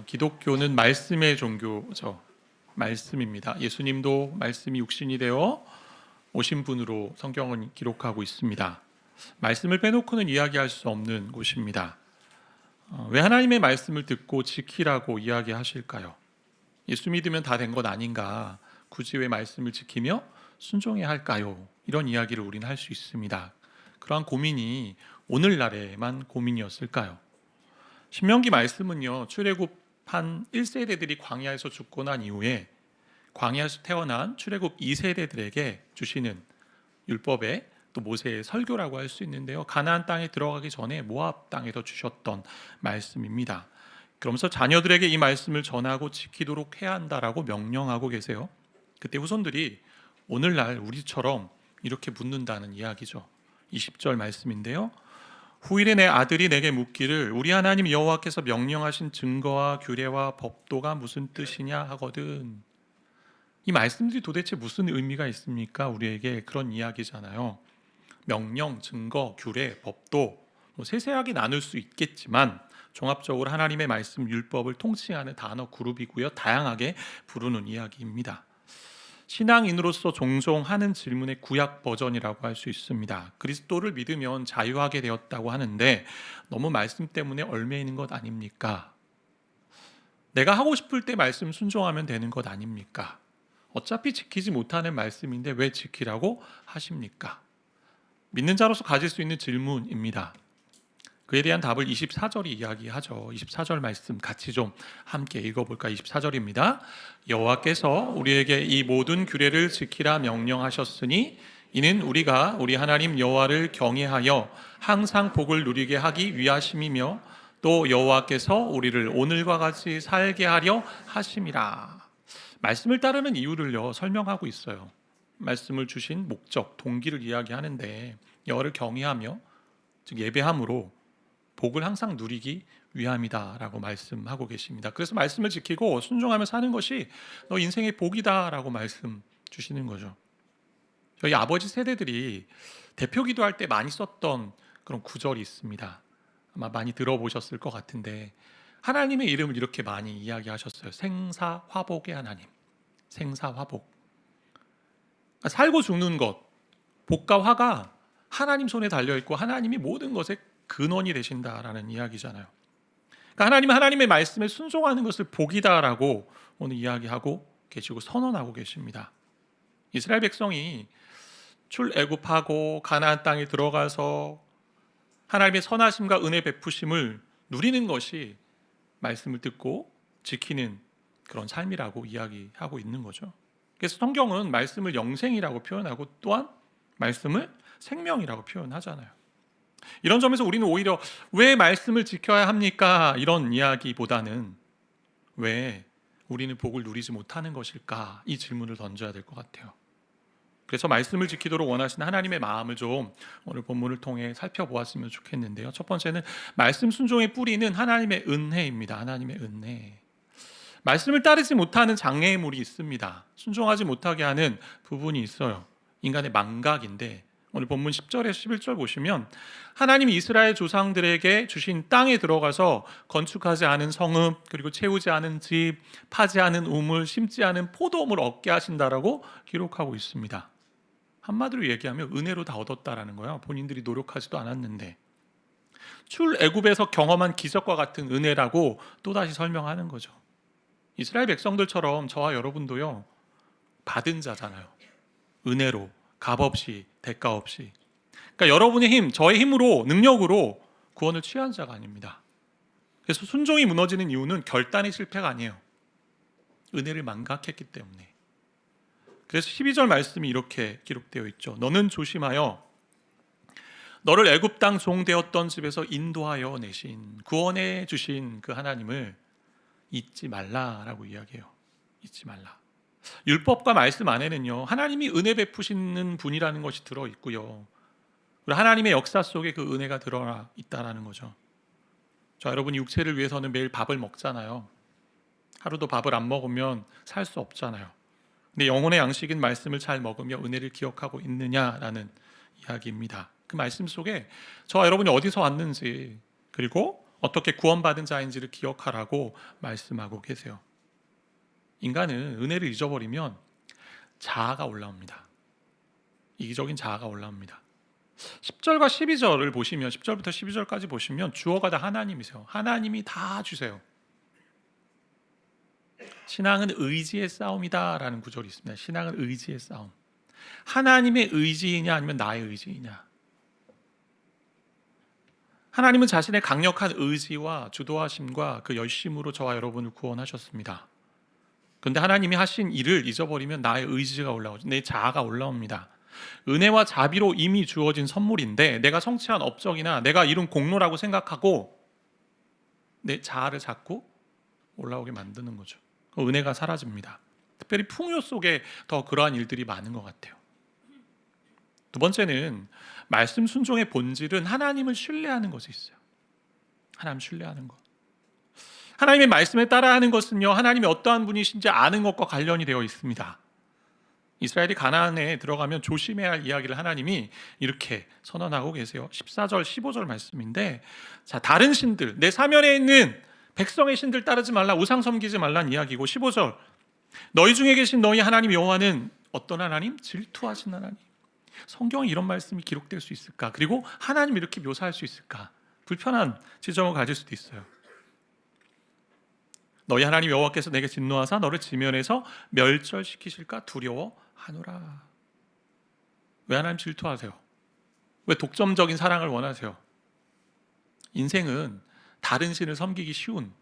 기독교는 말씀의 종교죠. 말씀입니다. 예수님도 말씀이 육신이 되어 오신 분으로 성경은 기록하고 있습니다. 말씀을 빼놓고는 이야기할 수 없는 곳입니다. 왜 하나님의 말씀을 듣고 지키라고 이야기하실까요? 예수 믿으면 다 된 것 아닌가? 굳이 왜 말씀을 지키며 순종해야 할까요? 이런 이야기를 우리는 할 수 있습니다. 그러한 고민이 오늘날에만 고민이었을까요? 신명기 말씀은요, 출애굽한 1세대들이 광야에서 죽고 난 이후에 광야에서 태어난 출애굽 2세대들에게 주시는 율법의 또 모세의 설교라고 할 수 있는데요, 가나안 땅에 들어가기 전에 모압 땅에서 주셨던 말씀입니다. 그러면서 자녀들에게 이 말씀을 전하고 지키도록 해야 한다라고 명령하고 계세요. 그때 후손들이 오늘날 우리처럼 이렇게 묻는다는 이야기죠. 20절 말씀인데요, 후일에 내 아들이 내게 묻기를 우리 하나님 여호와께서 명령하신 증거와 규례와 법도가 무슨 뜻이냐 하거든. 이 말씀들이 도대체 무슨 의미가 있습니까? 우리에게 그런 이야기잖아요. 명령, 증거, 규례, 법도 세세하게 나눌 수 있겠지만 종합적으로 하나님의 말씀, 율법을 통칭하는 단어 그룹이고요, 다양하게 부르는 이야기입니다. 신앙인으로서 종종 하는 질문의 구약 버전이라고 할 수 있습니다. 그리스도를 믿으면 자유하게 되었다고 하는데 너무 말씀 때문에 얽매이는 것 아닙니까? 내가 하고 싶을 때 말씀 순종하면 되는 것 아닙니까? 어차피 지키지 못하는 말씀인데 왜 지키라고 하십니까? 믿는 자로서 가질 수 있는 질문입니다. 그에 대한 답을 24절이 이야기하죠. 24절 말씀 같이 좀 함께 읽어볼까? 24절입니다. 여호와께서 우리에게 이 모든 규례를 지키라 명령하셨으니 이는 우리가 우리 하나님 여호와를 경외하여 항상 복을 누리게 하기 위하심이며 또 여호와께서 우리를 오늘과 같이 살게 하려 하심이라. 말씀을 따르는 이유를요 설명하고 있어요. 말씀을 주신 목적, 동기를 이야기하는데 여호와를 경외하며 즉 예배함으로 복을 항상 누리기 위함이다라고 말씀하고 계십니다. 그래서 말씀을 지키고 순종하며 사는 것이 너 인생의 복이다라고 말씀 주시는 거죠. 저희 아버지 세대들이 대표 기도할 때 많이 썼던 그런 구절이 있습니다. 아마 많이 들어보셨을 것 같은데 하나님의 이름을 이렇게 많이 이야기하셨어요. 생사화복의 하나님, 생사화복. 살고 죽는 것, 복과 화가 하나님 손에 달려있고 하나님이 모든 것의 근원이 되신다라는 이야기잖아요. 그러니까 하나님은 하나님의 말씀에 순종하는 것을 복이다라고 오늘 이야기하고 계시고 선언하고 계십니다. 이스라엘 백성이 출애굽하고 가나안 땅에 들어가서 하나님의 선하심과 은혜 베푸심을 누리는 것이 말씀을 듣고 지키는 그런 삶이라고 이야기하고 있는 거죠. 그래서 성경은 말씀을 영생이라고 표현하고 또한 말씀을 생명이라고 표현하잖아요. 이런 점에서 우리는 오히려 왜 말씀을 지켜야 합니까? 이런 이야기보다는 왜 우리는 복을 누리지 못하는 것일까? 이 질문을 던져야 될 것 같아요. 그래서 말씀을 지키도록 원하시는 하나님의 마음을 좀 오늘 본문을 통해 살펴보았으면 좋겠는데요. 첫 번째는 말씀 순종의 뿌리는 하나님의 은혜입니다. 하나님의 은혜. 말씀을 따르지 못하는 장애물이 있습니다. 순종하지 못하게 하는 부분이 있어요. 인간의 망각인데 오늘 본문 10절에서 11절 보시면 하나님이 이스라엘 조상들에게 주신 땅에 들어가서 건축하지 않은 성읍, 그리고 채우지 않은 집, 파지 않은 우물, 심지 않은 포도음을 얻게 하신다라고 기록하고 있습니다. 한마디로 얘기하면 은혜로 다 얻었다라는 거예요. 본인들이 노력하지도 않았는데. 출애굽에서 경험한 기적과 같은 은혜라고 또다시 설명하는 거죠. 이스라엘 백성들처럼 저와 여러분도요 받은 자잖아요. 은혜로, 값없이, 대가 없이. 그러니까 여러분의 힘, 저의 힘으로, 능력으로 구원을 취한 자가 아닙니다. 그래서 순종이 무너지는 이유는 결단의 실패가 아니에요. 은혜를 망각했기 때문에. 그래서 12절 말씀이 이렇게 기록되어 있죠. 너는 조심하여 너를 애굽 땅 종되었던 집에서 인도하여 내신 구원해 주신 그 하나님을 잊지 말라라고 이야기해요. 잊지 말라. 율법과 말씀 안에는요 하나님이 은혜 베푸시는 분이라는 것이 들어있고요, 그리고 하나님의 역사 속에 그 은혜가 들어가 있다는 거죠. 저 여러분이 육체를 위해서는 매일 밥을 먹잖아요. 하루도 밥을 안 먹으면 살 수 없잖아요. 근데 영혼의 양식인 말씀을 잘 먹으며 은혜를 기억하고 있느냐라는 이야기입니다. 그 말씀 속에 저와 여러분이 어디서 왔는지, 그리고 어떻게 구원받은 자인지를 기억하라고 말씀하고 계세요. 인간은 은혜를 잊어버리면 자아가 올라옵니다. 이기적인 자아가 올라옵니다. 10절과 12절을 보시면 10절부터 12절까지 보시면 주어가 다 하나님이세요. 하나님이 다 주세요. 신앙은 의지의 싸움이다라는 구절이 있습니다. 신앙은 의지의 싸움. 하나님의 의지이냐 아니면 나의 의지이냐. 하나님은 자신의 강력한 의지와 주도하심과 그 열심으로 저와 여러분을 구원하셨습니다. 그런데 하나님이 하신 일을 잊어버리면 나의 의지가 올라오죠. 내 자아가 올라옵니다. 은혜와 자비로 이미 주어진 선물인데 내가 성취한 업적이나 내가 이룬 공로라고 생각하고 내 자아를 자꾸 올라오게 만드는 거죠. 은혜가 사라집니다. 특별히 풍요 속에 더 그러한 일들이 많은 것 같아요. 두 번째는 말씀 순종의 본질은 하나님을 신뢰하는 것이 있어요. 하나님 신뢰하는 것. 하나님의 말씀에 따라하는 것은요, 하나님이 어떠한 분이신지 아는 것과 관련이 되어 있습니다. 이스라엘이 가나안에 들어가면 조심해야 할 이야기를 하나님이 이렇게 선언하고 계세요. 14절 15절 말씀인데, 자, 다른 신들, 내 사면에 있는 백성의 신들 따르지 말라, 우상 섬기지 말라는 이야기고, 15절 너희 중에 계신 너희 하나님 여호와는 어떤 하나님? 질투하신 하나님. 성경에 이런 말씀이 기록될 수 있을까? 그리고 하나님 이렇게 묘사할 수 있을까? 불편한 지점을 가질 수도 있어요. 너희 하나님 여호와께서 내게 진노하사 너를 지면에서 멸절시키실까 두려워하노라. 왜 하나님 질투하세요? 왜 독점적인 사랑을 원하세요? 인생은 다른 신을 섬기기 쉬운,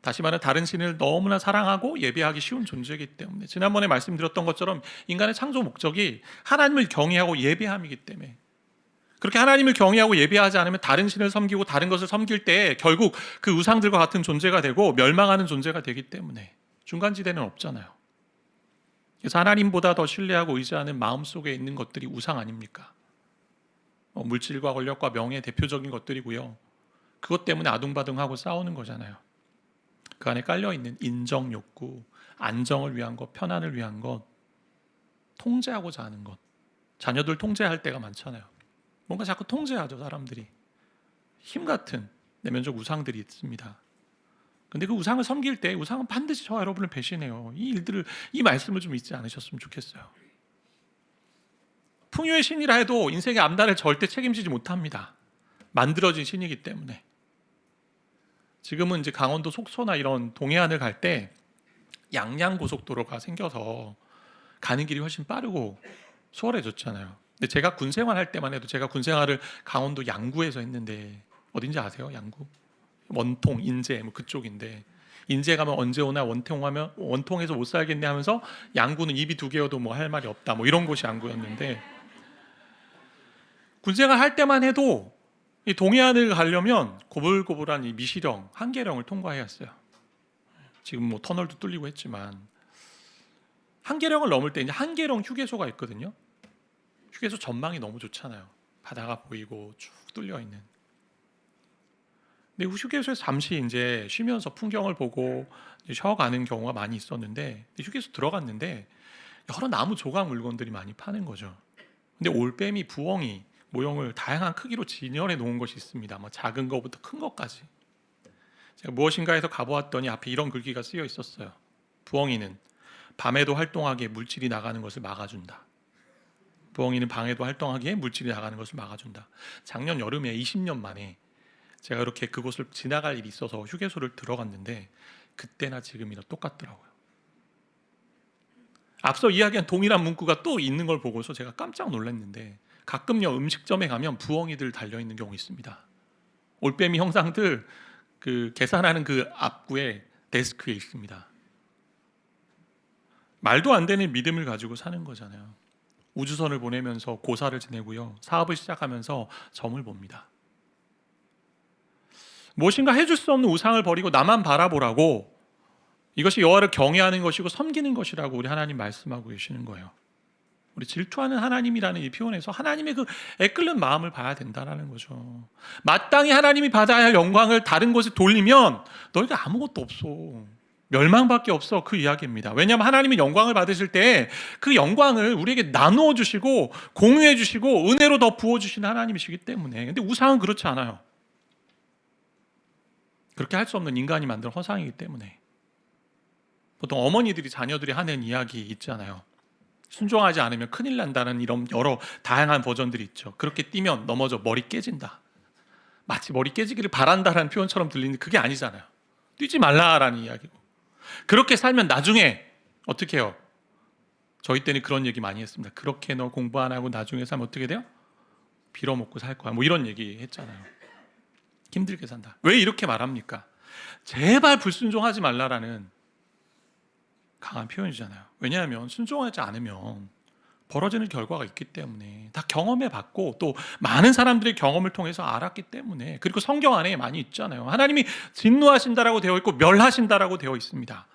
다시 말해 다른 신을 너무나 사랑하고 예배하기 쉬운 존재이기 때문에, 지난번에 말씀드렸던 것처럼 인간의 창조 목적이 하나님을 경외하고 예배함이기 때문에, 그렇게 하나님을 경외하고 예배하지 않으면 다른 신을 섬기고 다른 것을 섬길 때 결국 그 우상들과 같은 존재가 되고 멸망하는 존재가 되기 때문에 중간지대는 없잖아요. 그래서 하나님보다 더 신뢰하고 의지하는 마음속에 있는 것들이 우상 아닙니까? 물질과 권력과 명예의 대표적인 것들이고요. 그것 때문에 아둥바둥하고 싸우는 거잖아요. 그 안에 깔려있는 인정 욕구, 안정을 위한 것, 편안을 위한 것, 통제하고자 하는 것. 자녀들 통제할 때가 많잖아요. 뭔가 자꾸 통제하죠, 사람들이. 힘 같은 내면적 우상들이 있습니다. 근데 그 우상을 섬길 때 우상은 반드시 저와 여러분을 배신해요. 이 말씀을 좀 잊지 않으셨으면 좋겠어요. 풍요의 신이라 해도 인생의 앞날을 절대 책임지지 못합니다. 만들어진 신이기 때문에. 지금은 이제 강원도 속초나 이런 동해안을 갈 때 양양고속도로가 생겨서 가는 길이 훨씬 빠르고 수월해졌잖아요. 근데 제가 군 생활할 때만 해도, 제가 군 생활을 강원도 양구에서 했는데, 어딘지 아세요? 양구? 원통, 인제 뭐 그쪽인데, 인제 가면 언제 오나, 원통 하면 원통에서 못 살겠네 하면서 양구는 입이 두 개여도 뭐 할 말이 없다, 뭐 이런 곳이 양구였는데, 군 생활 할 때만 해도 이 동해안을 가려면 고불고불한 이 미시령, 한계령을 통과해야 했어요. 지금 뭐 터널도 뚫리고 했지만, 한계령을 넘을 때 이제 한계령 휴게소가 있거든요. 휴게소 전망이 너무 좋잖아요. 바다가 보이고 쭉 뚫려 있는. 근데 휴게소에서 잠시 이제 쉬면서 풍경을 보고 쉬어가는 경우가 많이 있었는데, 휴게소 들어갔는데 여러 나무 조각 물건들이 많이 파는 거죠. 근데 올빼미, 부엉이 모형을 다양한 크기로 진열해 놓은 것이 있습니다. 뭐 작은 것부터 큰 것까지. 제가 무엇인가에서 가보았더니 앞에 이런 글귀가 쓰여 있었어요. 부엉이는 밤에도 활동하기에 물질이 나가는 것을 막아준다. 부엉이는 방에도 활동하기에 물질이 나가는 것을 막아준다. 작년 여름에 20년 만에 제가 이렇게 그곳을 지나갈 일이 있어서 휴게소를 들어갔는데, 그때나 지금이나 똑같더라고요. 앞서 이야기한 동일한 문구가 또 있는 걸 보고서 제가 깜짝 놀랐는데, 가끔요 음식점에 가면 부엉이들 달려있는 경우 있습니다. 올빼미 형상들 그 계산하는 그 앞구에 데스크에 있습니다. 말도 안 되는 믿음을 가지고 사는 거잖아요. 우주선을 보내면서 고사를 지내고요, 사업을 시작하면서 점을 봅니다. 무엇인가 해줄 수 없는 우상을 버리고 나만 바라보라고, 이것이 여호와를 경외하는 것이고 섬기는 것이라고 우리 하나님 말씀하고 계시는 거예요. 우리 질투하는 하나님이라는 이 표현에서 하나님의 그 애끓는 마음을 봐야 된다는 거죠. 마땅히 하나님이 받아야 할 영광을 다른 곳에 돌리면 너희가 아무것도 없어, 멸망밖에 없어, 그 이야기입니다. 왜냐하면 하나님이 영광을 받으실 때 그 영광을 우리에게 나누어 주시고 공유해 주시고 은혜로 더 부어 주시는 하나님이시기 때문에. 근데 우상은 그렇지 않아요. 그렇게 할 수 없는 인간이 만든 허상이기 때문에. 보통 어머니들이 자녀들이 하는 이야기 있잖아요. 순종하지 않으면 큰일 난다는 이런 여러 다양한 버전들이 있죠. 그렇게 뛰면 넘어져 머리 깨진다. 마치 머리 깨지기를 바란다라는 표현처럼 들리는데 그게 아니잖아요. 뛰지 말라라는 이야기고. 그렇게 살면 나중에 어떻게 해요? 저희 때는 그런 얘기 많이 했습니다. 그렇게 너 공부 안 하고 나중에 살면 어떻게 돼요? 빌어먹고 살 거야. 뭐 이런 얘기 했잖아요. 힘들게 산다. 왜 이렇게 말합니까? 제발 불순종하지 말라라는 강한 표현이잖아요. 왜냐하면 순종하지 않으면 벌어지는 결과가 있기 때문에 다 경험해 봤고 또 많은 사람들의 경험을 통해서 알았기 때문에, 그리고 성경 안에 많이 있잖아요. 하나님이 진노하신다라고 되어 있고 멸하신다라고 되어 있습니다.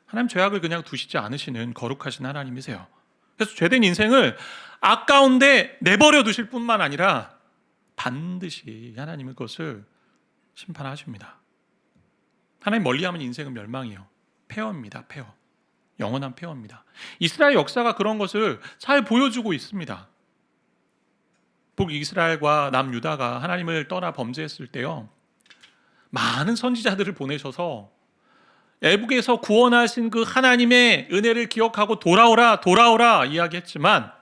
하나님 죄악을 그냥 두시지 않으시는 거룩하신 하나님이세요. 그래서 죄된 인생을 아까운데 내버려 두실 뿐만 아니라 반드시 하나님은 그것을 심판하십니다. 하나님 멀리하면 인생은 멸망이에요. 폐허입니다. 폐허. 영원한 폐허입니다. 이스라엘 역사가 그런 것을 잘 보여주고 있습니다. 북이스라엘과 남유다가 하나님을 떠나 범죄했을 때요, 많은 선지자들을 보내셔서 애국에서 구원하신 그 하나님의 은혜를 기억하고 돌아오라 돌아오라 이야기했지만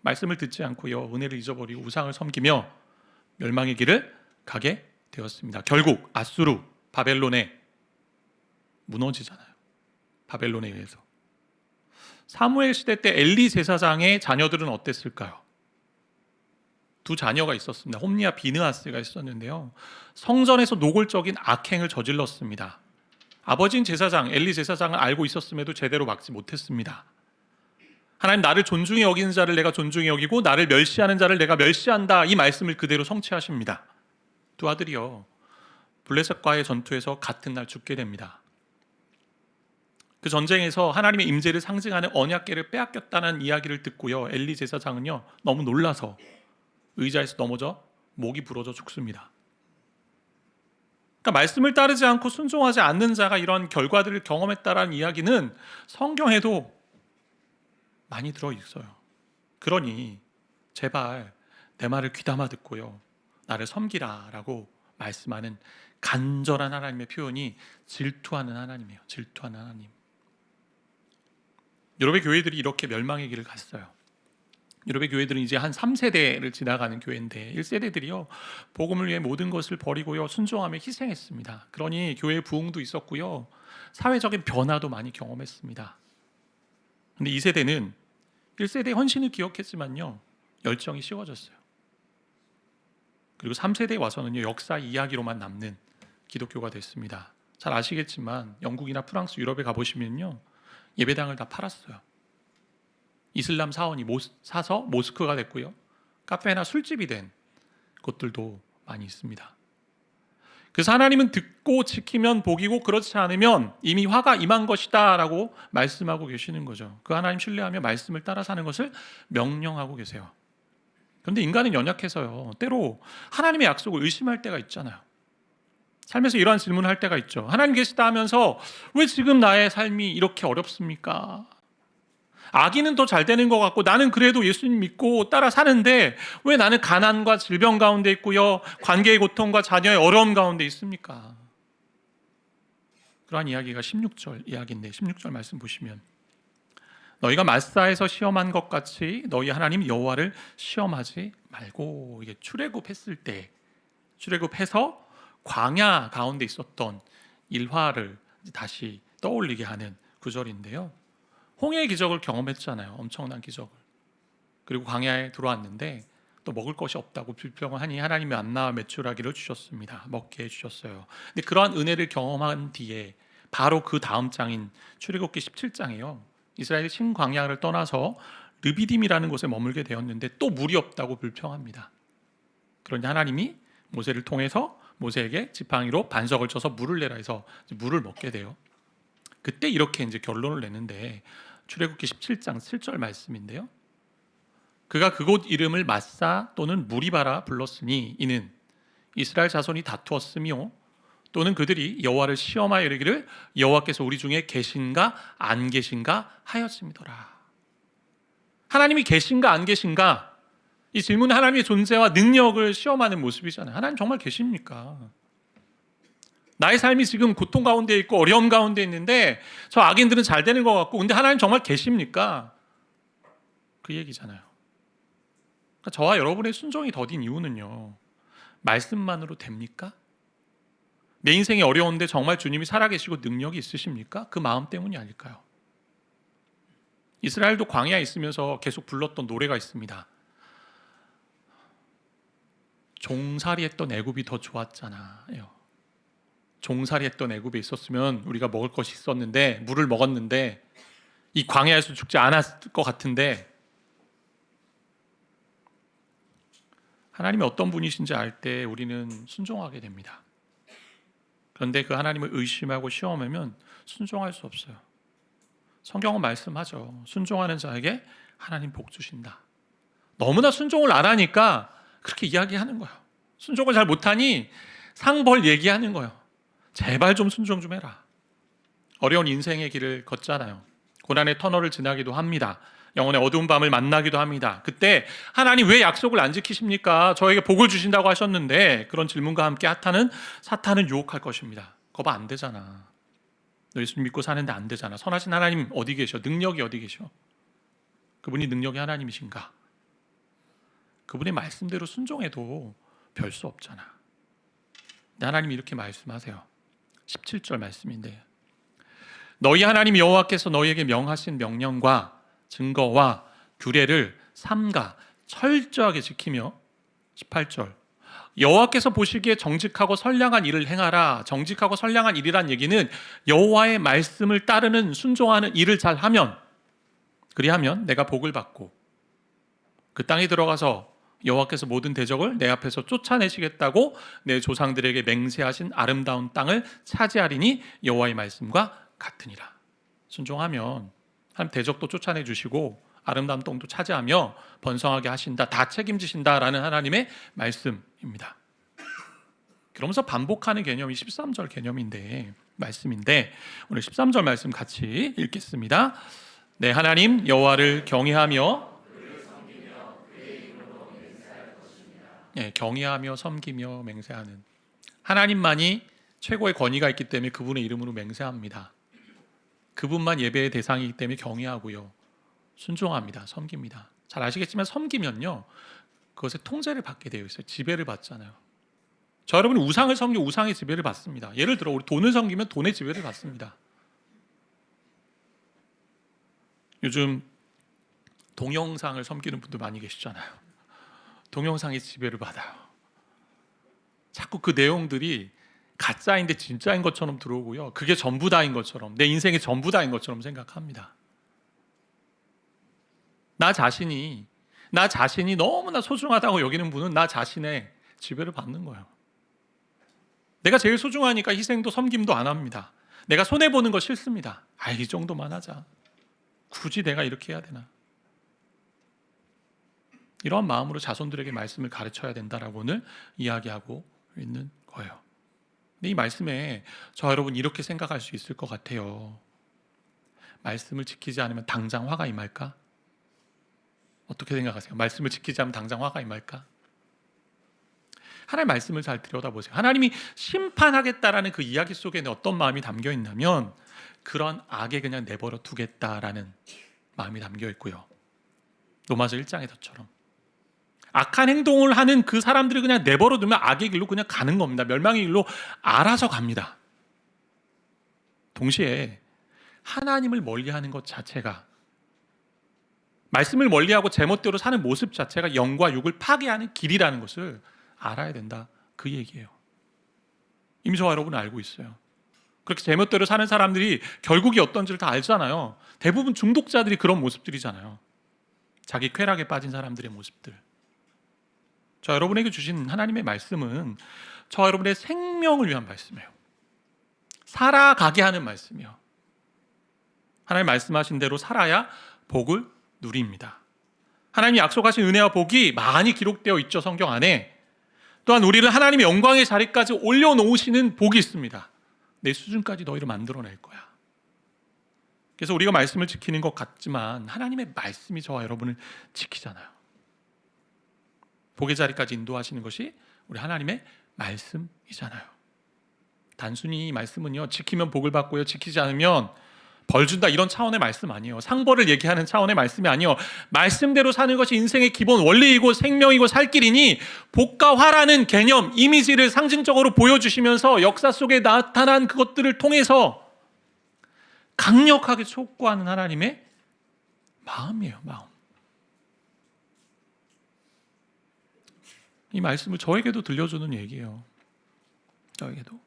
말씀을 듣지 않고요, 은혜를 잊어버리고 우상을 섬기며 멸망의 길을 가게 되었습니다. 결국 아수르, 바벨론에 무너지잖아요. 바벨론에 의해서. 사무엘 시대 때 엘리 제사장의 자녀들은 어땠을까요? 두 자녀가 있었습니다. 홈리와 비느하스가 있었는데요, 성전에서 노골적인 악행을 저질렀습니다. 아버지인 제사장, 엘리 제사장을 알고 있었음에도 제대로 막지 못했습니다. 하나님, 나를 존중히 여기는 자를 내가 존중히 여기고 나를 멸시하는 자를 내가 멸시한다, 이 말씀을 그대로 성취하십니다. 두 아들이요, 블레셋과의 전투에서 같은 날 죽게 됩니다. 그 전쟁에서 하나님의 임재를 상징하는 언약궤를 빼앗겼다는 이야기를 듣고요, 엘리 제사장은요 너무 놀라서 의자에서 넘어져 목이 부러져 죽습니다. 그러니까 말씀을 따르지 않고 순종하지 않는 자가 이런 결과들을 경험했다라는 이야기는 성경에도 많이 들어있어요. 그러니 제발 내 말을 귀담아 듣고요, 나를 섬기라라고 말씀하는 간절한 하나님의 표현이 질투하는 하나님이에요. 질투하는 하나님. 유럽의 교회들이 이렇게 멸망의 길을 갔어요. 유럽의 교회들은 이제 한 3세대를 지나가는 교회인데 1세대들이요 복음을 위해 모든 것을 버리고요 순종하며 희생했습니다. 그러니 교회의 부흥도 있었고요, 사회적인 변화도 많이 경험했습니다. 근데 2세대는 1세대의 헌신을 기억했지만요 열정이 식어졌어요. 그리고 3세대에 와서는요 역사 이야기로만 남는 기독교가 됐습니다. 잘 아시겠지만 영국이나 프랑스, 유럽에 가보시면요 예배당을 다 팔았어요. 이슬람 사원이 사서 모스크가 됐고요, 카페나 술집이 된 곳들도 많이 있습니다. 그래서 하나님은 듣고 지키면 복이고 그렇지 않으면 이미 화가 임한 것이다 라고 말씀하고 계시는 거죠. 그 하나님 신뢰하며 말씀을 따라 사는 것을 명령하고 계세요. 그런데 인간은 연약해서요 때로 하나님의 약속을 의심할 때가 있잖아요. 삶에서 이러한 질문을 할 때가 있죠. 하나님 계시다 하면서 왜 지금 나의 삶이 이렇게 어렵습니까? 아기는 더 잘 되는 것 같고 나는 그래도 예수님 믿고 따라 사는데 왜 나는 가난과 질병 가운데 있고요, 관계의 고통과 자녀의 어려움 가운데 있습니까? 그러한 이야기가 16절 이야기인데 16절 말씀 보시면, 너희가 마사에서 시험한 것 같이 너희 하나님 여호와를 시험하지 말고, 이게 출애굽했을 때, 출애굽해서 광야 가운데 있었던 일화를 다시 떠올리게 하는 구절인데요, 홍해의 기적을 경험했잖아요. 엄청난 기적을. 그리고 광야에 들어왔는데 또 먹을 것이 없다고 불평을 하니 하나님이 만나와 메추라기를 주셨습니다. 먹게 해주셨어요. 근데 그러한 은혜를 경험한 뒤에 바로 그 다음 장인 출애굽기 17장에요 이스라엘이 신광야를 떠나서 르비딤이라는 곳에 머물게 되었는데 또 물이 없다고 불평합니다. 그러니 하나님이 모세를 통해서 모세에게 지팡이로 반석을 쳐서 물을 내라 해서 물을 먹게 돼요. 그때 이렇게 이제 결론을 내는데, 출애굽기 17장 7절 말씀인데요, 그가 그곳 이름을 마사 또는 무리바라 불렀으니 이는 이스라엘 자손이 다투었으며 또는 그들이 여호와를 시험하여 이르기를 여호와께서 우리 중에 계신가 안 계신가 하였음이더라. 하나님이 계신가 안 계신가, 이 질문은 하나님의 존재와 능력을 시험하는 모습이잖아요. 하나님 정말 계십니까? 나의 삶이 지금 고통 가운데 있고 어려움 가운데 있는데 저 악인들은 잘 되는 것 같고, 근데 하나님 정말 계십니까? 그 얘기잖아요. 그러니까 저와 여러분의 순종이 더딘 이유는요, 말씀만으로 됩니까? 내 인생이 어려운데 정말 주님이 살아계시고 능력이 있으십니까? 그 마음 때문이 아닐까요? 이스라엘도 광야에 있으면서 계속 불렀던 노래가 있습니다. 종살이했던 애굽이 더 좋았잖아요. 종살이했던 애굽에 있었으면 우리가 먹을 것이 있었는데, 물을 먹었는데, 이 광야에서 죽지 않았을 것 같은데, 하나님이 어떤 분이신지 알 때 우리는 순종하게 됩니다. 그런데 그 하나님을 의심하고 시험하면 순종할 수 없어요. 성경은 말씀하죠. 순종하는 자에게 하나님 복 주신다. 너무나 순종을 안 하니까 그렇게 이야기하는 거예요. 순종을 잘 못하니 상벌 얘기하는 거예요. 제발 좀 순종 좀 해라. 어려운 인생의 길을 걷잖아요. 고난의 터널을 지나기도 합니다. 영혼의 어두운 밤을 만나기도 합니다. 그때 하나님 왜 약속을 안 지키십니까? 저에게 복을 주신다고 하셨는데, 그런 질문과 함께 사탄은 유혹할 것입니다. 거봐, 안 되잖아. 너 예수 믿고 사는데 안 되잖아. 선하신 하나님 어디 계셔? 능력이 어디 계셔? 그분이 능력의 하나님이신가? 그분의 말씀대로 순종해도 별 수 없잖아. 근데 하나님이 이렇게 말씀하세요. 17절 말씀인데, 너희 하나님 여호와께서 너희에게 명하신 명령과 증거와 규례를 삼가 철저하게 지키며, 18절, 여호와께서 보시기에 정직하고 선량한 일을 행하라. 정직하고 선량한 일이란 얘기는 여호와의 말씀을 따르는, 순종하는 일을 잘하면, 그리하면 내가 복을 받고 그 땅에 들어가서 여호와께서 모든 대적을 내 앞에서 쫓아내시겠다고 내 조상들에게 맹세하신 아름다운 땅을 차지하리니 여호와의 말씀과 같으니라. 순종하면 하나님 대적도 쫓아내 주시고 아름다운 땅도 차지하며 번성하게 하신다, 다 책임지신다라는 하나님의 말씀입니다. 그러면서 반복하는 개념이 13절 말씀인데 오늘 13절 말씀 같이 읽겠습니다. 네, 하나님 여호와를 경외하며, 네, 경외하며 섬기며 맹세하는, 하나님만이 최고의 권위가 있기 때문에 그분의 이름으로 맹세합니다. 그분만 예배의 대상이기 때문에 경외하고요, 순종합니다. 섬깁니다. 잘 아시겠지만 섬기면요, 그것의 통제를 받게 되어 있어요. 지배를 받잖아요. 저 여러분이 우상을 섬기면 우상의 지배를 받습니다. 예를 들어 우리 돈을 섬기면 돈의 지배를 받습니다. 요즘 동영상을 섬기는 분들 많이 계시잖아요. 동영상의 지배를 받아요. 자꾸 그 내용들이 가짜인데 진짜인 것처럼 들어오고요, 그게 전부 다인 것처럼, 내 인생의 전부 다인 것처럼 생각합니다. 나 자신이 너무나 소중하다고 여기는 분은 나 자신의 지배를 받는 거예요. 내가 제일 소중하니까 희생도 섬김도 안 합니다. 내가 손해보는 거 싫습니다. 이 정도만 하자. 굳이 내가 이렇게 해야 되나? 이러한 마음으로 자손들에게 말씀을 가르쳐야 된다라고 오늘 이야기하고 있는 거예요. 근데 이 말씀에 저 여러분 이렇게 생각할 수 있을 것 같아요. 말씀을 지키지 않으면 당장 화가 임할까? 어떻게 생각하세요? 말씀을 지키지 않으면 당장 화가 임할까? 하나님의 말씀을 잘 들여다보세요. 하나님이 심판하겠다라는 그 이야기 속에는 어떤 마음이 담겨 있냐면, 그런 악에 그냥 내버려 두겠다라는 마음이 담겨 있고요, 로마서 1장에서처럼 악한 행동을 하는 그 사람들이 그냥 내버려 두면 악의 길로 그냥 가는 겁니다. 멸망의 길로 알아서 갑니다. 동시에 하나님을 멀리하는 것 자체가, 말씀을 멀리하고 제멋대로 사는 모습 자체가 영과 육을 파괴하는 길이라는 것을 알아야 된다, 그 얘기예요. 이미 저와 여러분은 알고 있어요. 그렇게 제멋대로 사는 사람들이 결국이 어떤지를 다 알잖아요. 대부분 중독자들이 그런 모습들이잖아요. 자기 쾌락에 빠진 사람들의 모습들. 저 여러분에게 주신 하나님의 말씀은 저 여러분의 생명을 위한 말씀이에요. 살아가게 하는 말씀이에요. 하나님 말씀하신 대로 살아야 복을 누립니다. 하나님이 약속하신 은혜와 복이 많이 기록되어 있죠, 성경 안에. 또한 우리를 하나님의 영광의 자리까지 올려놓으시는 복이 있습니다. 내 수준까지 너희를 만들어낼 거야. 그래서 우리가 말씀을 지키는 것 같지만 하나님의 말씀이 저와 여러분을 지키잖아요. 복의 자리까지 인도하시는 것이 우리 하나님의 말씀이잖아요. 단순히 이 말씀은요, 지키면 복을 받고요, 지키지 않으면 벌 준다, 이런 차원의 말씀 아니에요. 상벌을 얘기하는 차원의 말씀이 아니에요. 말씀대로 사는 것이 인생의 기본 원리이고 생명이고 살 길이니, 복과 화라는 개념, 이미지를 상징적으로 보여주시면서 역사 속에 나타난 그것들을 통해서 강력하게 촉구하는 하나님의 마음이에요. 마음. 이 말씀을 저에게도 들려주는 얘기예요. 저에게도.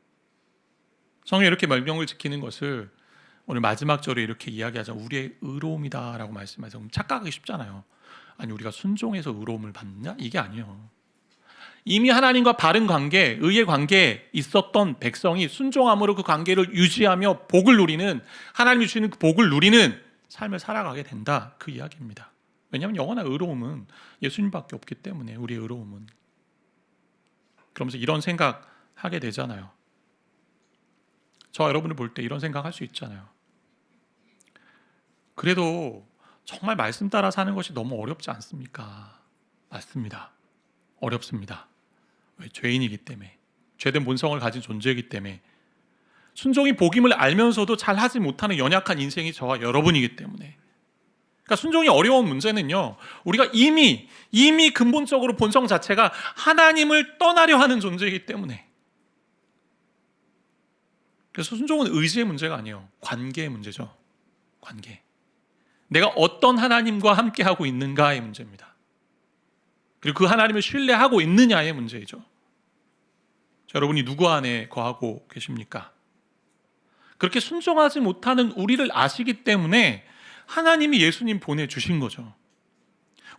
성경에 이렇게 명령을 지키는 것을 오늘 마지막 절에 이렇게 이야기하자. 우리의 의로움이다라고 말씀하셔서 착각하기 쉽잖아요. 아니, 우리가 순종해서 의로움을 받느냐? 이게 아니에요. 이미 하나님과 바른 관계, 의의 관계에 있었던 백성이 순종함으로 그 관계를 유지하며 복을 누리는, 하나님이 주시는 그 복을 누리는 삶을 살아가게 된다, 그 이야기입니다. 왜냐하면 영원한 의로움은 예수님밖에 없기 때문에, 우리의 의로움은. 그러면서 이런 생각하게 되잖아요. 저와 여러분을 볼 때 이런 생각할 수 있잖아요. 그래도 정말 말씀 따라 사는 것이 너무 어렵지 않습니까? 맞습니다. 어렵습니다. 왜? 죄인이기 때문에, 죄된 본성을 가진 존재이기 때문에, 순종이 복임을 알면서도 잘 하지 못하는 연약한 인생이 저와 여러분이기 때문에. 그러니까 순종이 어려운 문제는요, 우리가 이미 근본적으로 본성 자체가 하나님을 떠나려 하는 존재이기 때문에. 그래서 순종은 의지의 문제가 아니에요. 관계의 문제죠. 관계. 내가 어떤 하나님과 함께하고 있는가의 문제입니다. 그리고 그 하나님을 신뢰하고 있느냐의 문제이죠. 여러분이 누구 안에 거하고 계십니까? 그렇게 순종하지 못하는 우리를 아시기 때문에 하나님이 예수님 보내주신 거죠.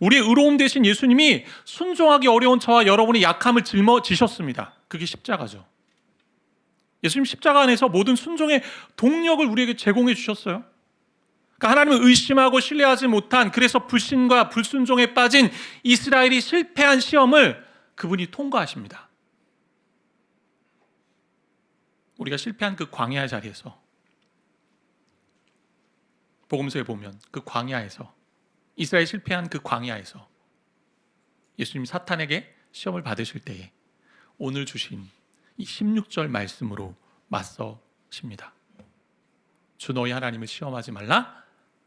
우리의 의로움 대신 예수님이 순종하기 어려운 저와 여러분의 약함을 짊어지셨습니다. 그게 십자가죠. 예수님 십자가 안에서 모든 순종의 동력을 우리에게 제공해 주셨어요. 그러니까 하나님을 의심하고 신뢰하지 못한, 그래서 불신과 불순종에 빠진 이스라엘이 실패한 시험을 그분이 통과하십니다. 우리가 실패한 그 광야의 자리에서, 복음서에 보면 그 광야에서, 이스라엘이 실패한 그 광야에서 예수님이 사탄에게 시험을 받으실 때에 오늘 주신 이 16절 말씀으로 맞서십니다. 주 너희 하나님을 시험하지 말라.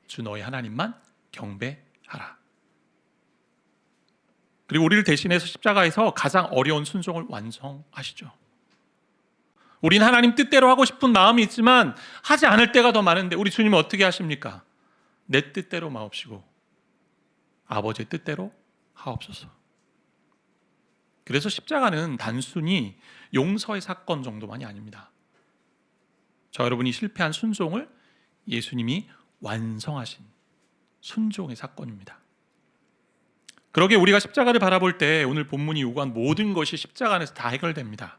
주 너희 하나님만 경배하라. 그리고 우리를 대신해서 십자가에서 가장 어려운 순종을 완성하시죠. 우린 하나님 뜻대로 하고 싶은 마음이 있지만 하지 않을 때가 더 많은데, 우리 주님은 어떻게 하십니까? 내 뜻대로 마옵시고 아버지의 뜻대로 하옵소서. 그래서 십자가는 단순히 용서의 사건 정도만이 아닙니다. 저 여러분이 실패한 순종을 예수님이 완성하신 순종의 사건입니다. 그러게 우리가 십자가를 바라볼 때 오늘 본문이 요구한 모든 것이 십자가 안에서 다 해결됩니다.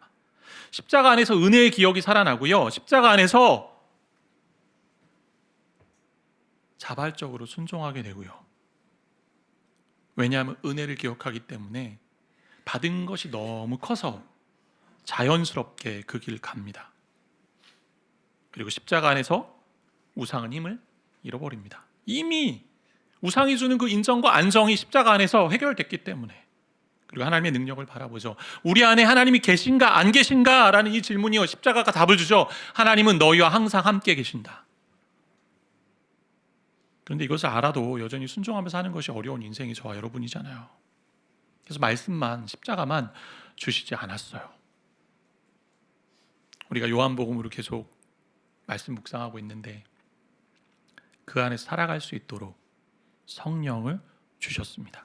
십자가 안에서 은혜의 기억이 살아나고요, 십자가 안에서 자발적으로 순종하게 되고요. 왜냐하면 은혜를 기억하기 때문에 받은 것이 너무 커서 자연스럽게 그 길을 갑니다. 그리고 십자가 안에서 우상은 힘을 잃어버립니다. 이미 우상이 주는 그 인정과 안정이 십자가 안에서 해결됐기 때문에. 그리고 하나님의 능력을 바라보죠. 우리 안에 하나님이 계신가 안 계신가 라는 이 질문이요, 십자가가 답을 주죠. 하나님은 너희와 항상 함께 계신다. 그런데 이것을 알아도 여전히 순종하면서 하는 것이 어려운 인생이 저와 여러분이잖아요. 그래서 말씀만, 십자가만 주시지 않았어요. 우리가 요한복음으로 계속 말씀 묵상하고 있는데 그 안에서 살아갈 수 있도록 성령을 주셨습니다.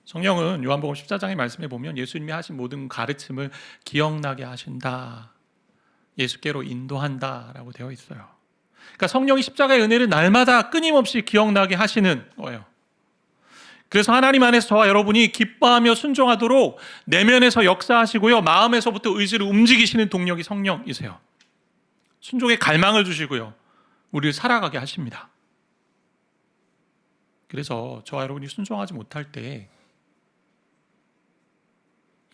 성령은 요한복음 14장의 말씀에 보면 예수님이 하신 모든 가르침을 기억나게 하신다, 예수께로 인도한다라고 되어 있어요. 그러니까 성령이 십자가의 은혜를 날마다 끊임없이 기억나게 하시는 거예요. 그래서 하나님 안에서 저와 여러분이 기뻐하며 순종하도록 내면에서 역사하시고요, 마음에서부터 의지를 움직이시는 동력이 성령이세요. 순종의 갈망을 주시고요, 우리를 살아가게 하십니다. 그래서 저와 여러분이 순종하지 못할 때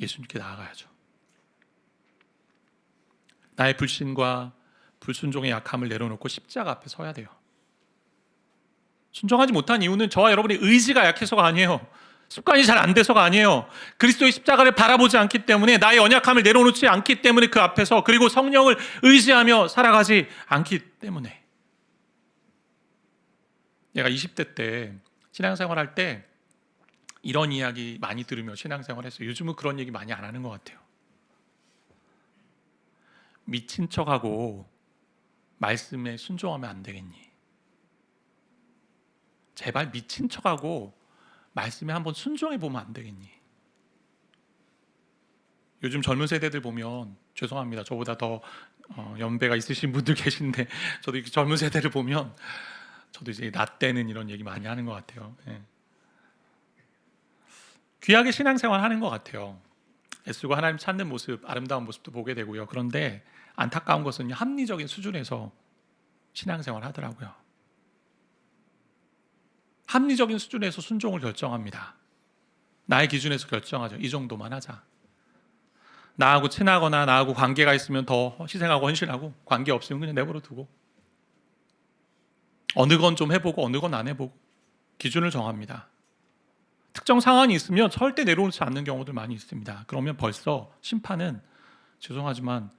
예수님께 나아가야죠. 나의 불신과 불순종의 약함을 내려놓고 십자가 앞에 서야 돼요. 순종하지 못한 이유는 저와 여러분의 의지가 약해서가 아니에요. 습관이 잘 안 돼서가 아니에요. 그리스도의 십자가를 바라보지 않기 때문에, 나의 언약함을 내려놓지 않기 때문에, 그 앞에서, 그리고 성령을 의지하며 살아가지 않기 때문에. 내가 20대 때 신앙생활 할 때 이런 이야기 많이 들으며 신앙생활 했어요. 요즘은 그런 얘기 많이 안 하는 것 같아요. 미친 척하고 말씀에 순종하면 안 되겠니? 제발 미친 척하고 말씀에 한번 순종해 보면 안 되겠니? 요즘 젊은 세대들 보면, 죄송합니다, 저보다 더 연배가 있으신 분들 계신데, 저도 이렇게 젊은 세대를 보면 저도 이제 나 때는 이런 얘기 많이 하는 것 같아요. 예. 귀하게 신앙생활 하는 것 같아요. 애쓰고 하나님 찾는 모습, 아름다운 모습도 보게 되고요. 그런데 안타까운 것은 합리적인 수준에서 신앙생활 하더라고요. 합리적인 수준에서 순종을 결정합니다. 나의 기준에서 결정하죠. 이 정도만 하자. 나하고 친하거나 나하고 관계가 있으면 더 희생하고 헌신하고, 관계 없으면 그냥 내버려 두고, 어느 건 좀 해보고 어느 건 안 해보고, 기준을 정합니다. 특정 상황이 있으면 절대 내려놓지 않는 경우들 많이 있습니다. 그러면 벌써 심판은, 죄송하지만,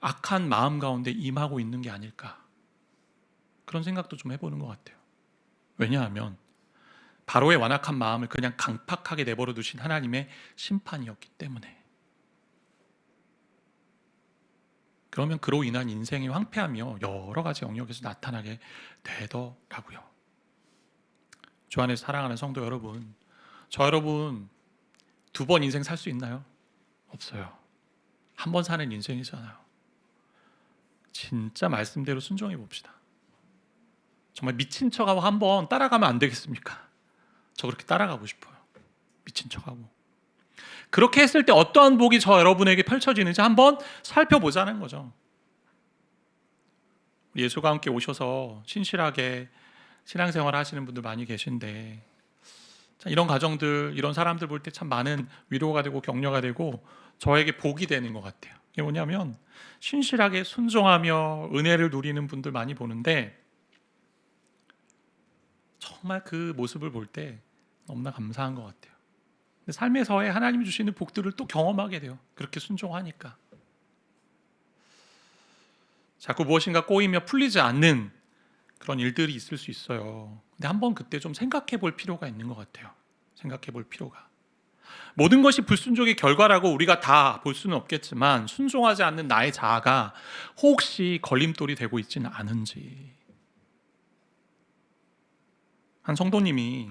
악한 마음 가운데 임하고 있는 게 아닐까, 그런 생각도 좀 해보는 것 같아요. 왜냐하면 바로의 완악한 마음을 그냥 강팍하게 내버려 두신 하나님의 심판이었기 때문에. 그러면 그로 인한 인생이 황폐하며 여러 가지 영역에서 나타나게 되더라고요. 주 안에서 사랑하는 성도 여러분, 저 여러분 2번 인생 살 수 있나요? 없어요. 한 번 사는 인생이잖아요. 진짜 말씀대로 순종해 봅시다. 정말 미친 척하고 한번 따라가면 안 되겠습니까? 저 그렇게 따라가고 싶어요. 미친 척하고. 그렇게 했을 때 어떠한 복이 저 여러분에게 펼쳐지는지 한번 살펴보자는 거죠. 예수가 함께 오셔서 신실하게 신앙생활 하시는 분들 많이 계신데, 이런 가정들, 이런 사람들 볼 때 참 많은 위로가 되고 격려가 되고 저에게 복이 되는 것 같아요. 이게 뭐냐면, 신실하게 순종하며 은혜를 누리는 분들 많이 보는데, 정말 그 모습을 볼 때 너무나 감사한 것 같아요. 근데 삶에서의 하나님이 주시는 복들을 또 경험하게 돼요. 그렇게 순종하니까. 자꾸 무엇인가 꼬이며 풀리지 않는 그런 일들이 있을 수 있어요. 근데 한번 그때 좀 생각해 볼 필요가 있는 것 같아요. 생각해 볼 필요가. 모든 것이 불순종의 결과라고 우리가 다 볼 수는 없겠지만, 순종하지 않는 나의 자아가 혹시 걸림돌이 되고 있지는 않은지. 한 성도님이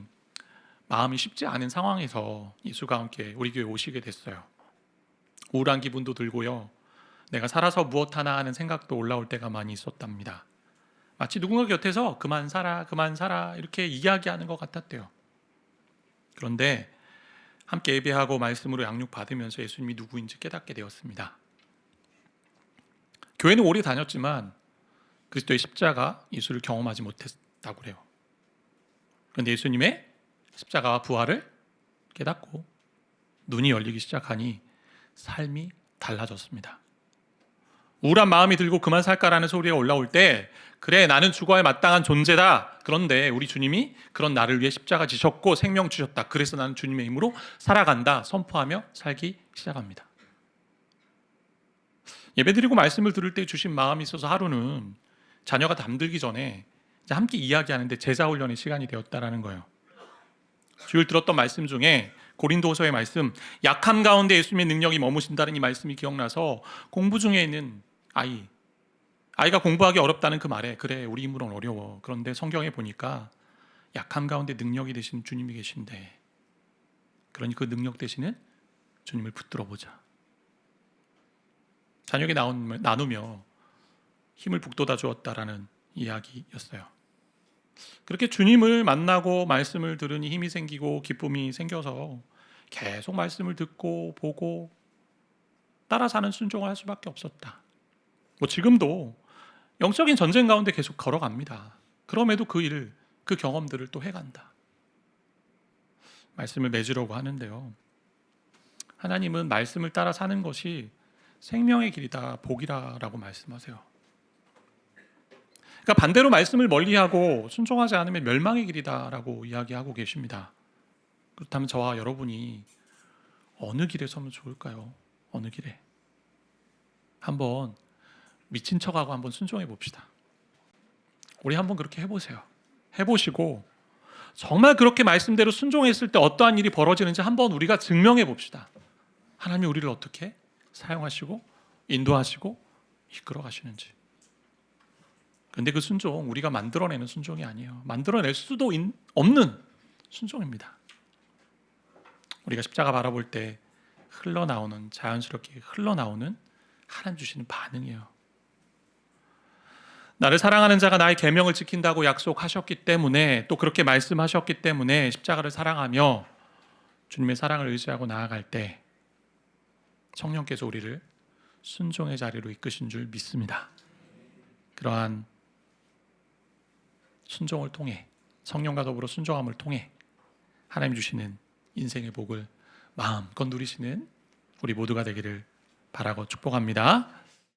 마음이 쉽지 않은 상황에서 예수가 함께 우리 교회에 오시게 됐어요. 우울한 기분도 들고요, 내가 살아서 무엇 하나 하는 생각도 올라올 때가 많이 있었답니다. 마치 누군가 곁에서 그만 살아, 그만 살아 이렇게 이야기하는 것 같았대요. 그런데 함께 예배하고 말씀으로 양육받으면서 예수님이 누구인지 깨닫게 되었습니다. 교회는 오래 다녔지만 그리스도의 십자가, 예수를 경험하지 못했다고 그래요. 그런데 예수님의 십자가와 부활을 깨닫고 눈이 열리기 시작하니 삶이 달라졌습니다. 우울한 마음이 들고 그만 살까라는 소리가 올라올 때, 그래 나는 죽어야 마땅한 존재다, 그런데 우리 주님이 그런 나를 위해 십자가 지셨고 생명 주셨다, 그래서 나는 주님의 힘으로 살아간다 선포하며 살기 시작합니다. 예배드리고 말씀을 들을 때 주신 마음이 있어서 하루는 자녀가 잠들기 전에 함께 이야기하는데 제자훈련의 시간이 되었다라는 거예요. 주일 들었던 말씀 중에 고린도서의 말씀, 약함 가운데 예수님의 능력이 머무신다는 이 말씀이 기억나서, 공부 중에 있는 아이가 공부하기 어렵다는 그 말에, 그래 우리 힘으로는 어려워, 그런데 성경에 보니까 약함 가운데 능력이 되시는 주님이 계신데, 그러니 그 능력 되시는 주님을 붙들어 보자. 자녀에게 나누며 힘을 북돋아 주었다라는 이야기였어요. 그렇게 주님을 만나고 말씀을 들으니 힘이 생기고 기쁨이 생겨서 계속 말씀을 듣고 보고 따라 사는 순종을 할 수밖에 없었다. 지금도 영적인 전쟁 가운데 계속 걸어갑니다. 그럼에도 그 경험들을 또 해간다. 말씀을 맺으려고 하는데요, 하나님은 말씀을 따라 사는 것이 생명의 길이다, 복이라고 말씀하세요. 그러니까 반대로 말씀을 멀리하고 순종하지 않으면 멸망의 길이다라고 이야기하고 계십니다. 그렇다면 저와 여러분이 어느 길에 서면 좋을까요? 어느 길에? 한번 미친 척하고 한번 순종해 봅시다. 우리 한번 그렇게 해보세요. 해보시고 정말 그렇게 말씀대로 순종했을 때 어떠한 일이 벌어지는지 한번 우리가 증명해 봅시다. 하나님이 우리를 어떻게 사용하시고 인도하시고 이끌어 가시는지. 근데 그 순종 우리가 만들어내는 순종이 아니에요. 만들어낼 수도 없는 순종입니다. 우리가 십자가 바라볼 때 흘러나오는, 자연스럽게 흘러나오는 하나님 주시는 반응이에요. 나를 사랑하는 자가 나의 계명을 지킨다고 약속하셨기 때문에, 또 그렇게 말씀하셨기 때문에 십자가를 사랑하며 주님의 사랑을 의지하고 나아갈 때 성령께서 우리를 순종의 자리로 이끄신 줄 믿습니다. 그러한 순종을 통해, 성령과 더불어 순종함을 통해 하나님 주시는 인생의 복을 마음껏 누리시는 우리 모두가 되기를 바라고 축복합니다.